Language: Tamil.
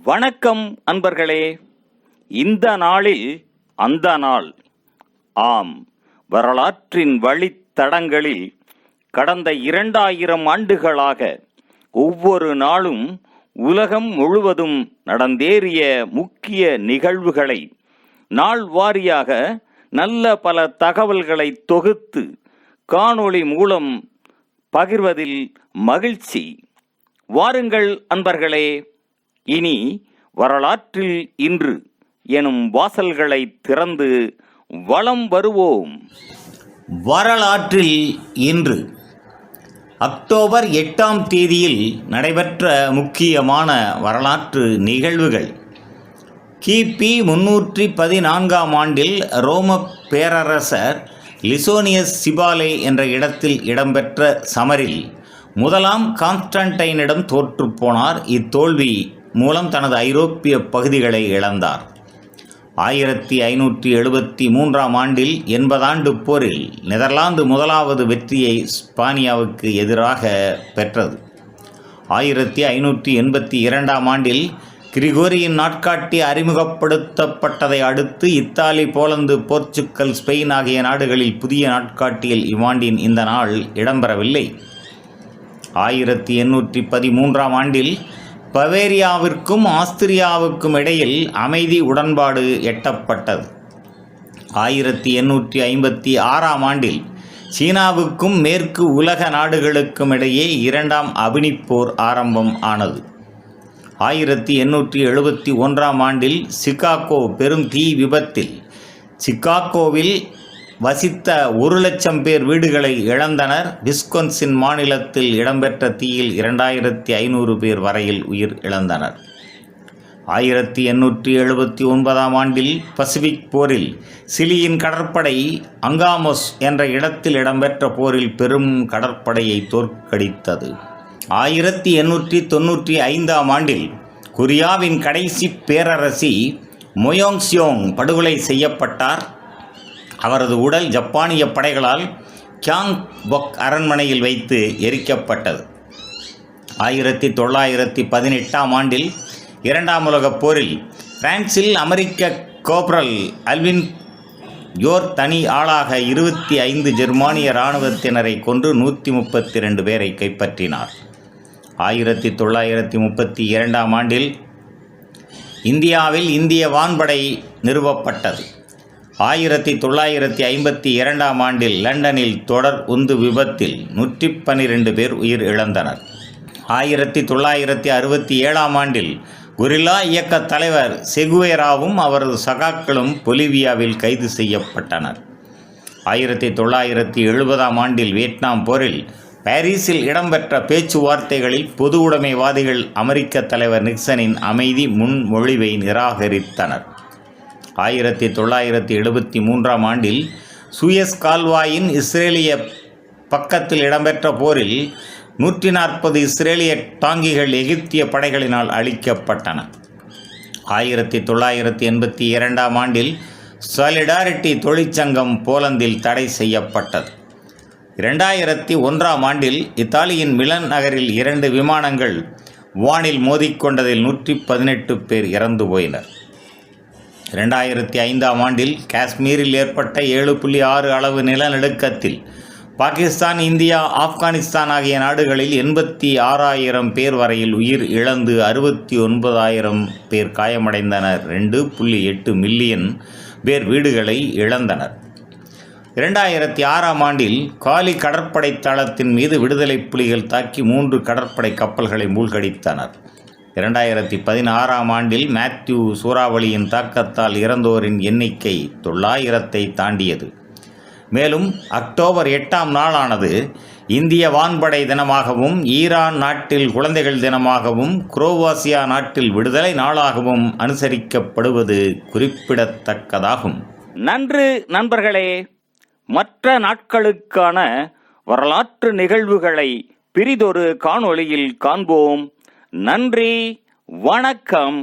வணக்கம் அன்பர்களே. இந்த நாளில் அந்த நாள். ஆம், வரலாற்றின் வழித்தடங்களில் கடந்த 2000 ஆண்டுகளாக ஒவ்வொரு நாளும் உலகம் முழுவதும் நடந்தேறிய முக்கிய நிகழ்வுகளை நாள் வாரியாக நல்ல பல தகவல்களை தொகுத்து காணொளி மூலம் பகிர்வதில் மகிழ்ச்சி. வாருங்கள் அன்பர்களே, இனி வரலாற்றில் இன்று எனும் வாசல்களை திறந்து வலம் வருவோம். வரலாற்றில் இன்று அக்டோபர் 8ஆம் தேதியில் நடைபெற்ற முக்கியமான வரலாற்று நிகழ்வுகள். கிபி 314ஆம் ஆண்டில் ரோம பேரரசர் லிசோனியஸ் சிபாலே என்ற இடத்தில் இடம்பெற்ற சமரில் முதலாம் கான்ஸ்டன்டைனிடம் தோற்றுப்போனார். இத்தோல்வி மூலம் தனது ஐரோப்பிய பகுதிகளை இழந்தார். 1573ஆம் ஆண்டில் 80 ஆண்டு போரில் நெதர்லாந்து முதலாவது வெற்றியை ஸ்பானியாவுக்கு எதிராக பெற்றது. 1582ஆம் ஆண்டில் கிரிகோரியின் நாட்காட்டி அறிமுகப்படுத்தப்பட்டதை அடுத்து இத்தாலி, போலந்து, போர்ச்சுக்கல், ஸ்பெயின் ஆகிய நாடுகளில் புதிய நாட்காட்டியில் இவ்வாண்டின் இந்த நாள் இடம்பெறவில்லை. 1813ஆம் ஆண்டில் பவேரியாவிற்கும் ஆஸ்திரியாவுக்கும் இடையில் அமைதி உடன்பாடு எட்டப்பட்டது. 1856ஆம் ஆண்டில் சீனாவுக்கும் மேற்கு உலக நாடுகளுக்கும் இடையே 2ஆம் அபினிப் போர் ஆரம்பம் ஆனது. 1871ஆம் ஆண்டில் சிகாகோ பெரும் தீ விபத்தில் சிகாகோவில் வசித்த 1,00,000 பேர் வீடுகளை இழந்தனர். விஸ்கொன்சின் மாநிலத்தில் இடம்பெற்ற தீயில் 2500 பேர் வரையில் உயிர் இழந்தனர். 1879ஆம் ஆண்டில் பசிபிக் போரில் சிலியின் கடற்படை அங்காமொஸ் என்ற இடத்தில் இடம்பெற்ற போரில் பெரும் கடற்படையை தோற்கடித்தது. 1895ஆம் ஆண்டில் கொரியாவின் கடைசி பேரரசி மொயோங்சியோங் படுகொலை செய்யப்பட்டார். அவரது உடல் ஜப்பானிய படைகளால் கியாங்பொக் அரண்மனையில் வைத்து எரிக்கப்பட்டது. 1918ஆம் ஆண்டில் 2ஆம் உலகப் போரில் பிரான்சில் அமெரிக்க கோப்ரல் அல்வின் யோர் தனி ஆளாக 25 ஜெர்மானிய இராணுவத்தினரை கொன்று 132 பேரை கைப்பற்றினார். 1932ஆம் ஆண்டில் இந்தியாவில் இந்திய வான்படை நிறுவப்பட்டது. 1952ஆம் ஆண்டில் லண்டனில் தொடர் உந்து விபத்தில் 112 பேர் உயிர் இழந்தனர். 1967ஆம் ஆண்டில் கொரில்லா இயக்க தலைவர் செகுவேராவும் அவரது சகாக்களும் பொலிவியாவில் கைது செய்யப்பட்டனர். 1970ஆம் ஆண்டில் வியட்நாம் போரில் பாரிஸில் இடம்பெற்ற பேச்சுவார்த்தைகளில் பொது உடைமைவாதிகள் அமெரிக்க தலைவர் நிக்சனின் அமைதி முன்மொழிவை நிராகரித்தனர். 1973ஆம் ஆண்டில் சூயஸ் கால்வாயின் இஸ்ரேலிய பக்கத்தில் இடம்பெற்ற போரில் 140 இஸ்ரேலிய டாங்கிகள் எகிப்திய படைகளினால் அழிக்கப்பட்டன. 1982ஆம் ஆண்டில் சாலிடாரிட்டி தொழிற்சங்கம் போலந்தில் தடை செய்யப்பட்டது. 2001ஆம் ஆண்டில் இத்தாலியின் மிலன் நகரில் 2 விமானங்கள் வானில் மோதிக்கொண்டதில் 118 பேர் இறந்து போயினர். 2005ஆம் ஆண்டில் காஷ்மீரில் ஏற்பட்ட 7.6 அளவு நிலநடுக்கத்தில் பாகிஸ்தான், இந்தியா, ஆப்கானிஸ்தான் ஆகிய நாடுகளில் 86,000 பேர் வரையில் உயிர் இழந்து 69,000 பேர் காயமடைந்தனர். 2.8 மில்லியன் பேர் வீடுகளை இழந்தனர். 2006ஆம் ஆண்டில் காலி கடற்படை தளத்தின் மீது விடுதலை புலிகள் தாக்கி 3 கடற்படை கப்பல்களை மூழ்கடித்தனர். 2016ஆம் ஆண்டில் மேத்யூ சூறாவளியின் தாக்கத்தால் இறந்தோரின் எண்ணிக்கை 900ஐ தாண்டியது. மேலும் அக்டோபர் 8ஆம் நாளானது இந்திய வான்படை தினமாகவும், ஈரான் நாட்டில் குழந்தைகள் தினமாகவும், குரோவாசியா நாட்டில் விடுதலை நாளாகவும் அனுசரிக்கப்படுவது குறிப்பிடத்தக்கதாகும். நன்று நண்பர்களே. மற்ற நாட்களுக்கான வரலாற்று நிகழ்வுகளை பிரிதொரு காணொளியில் காண்போம். நன்றி, வணக்கம்.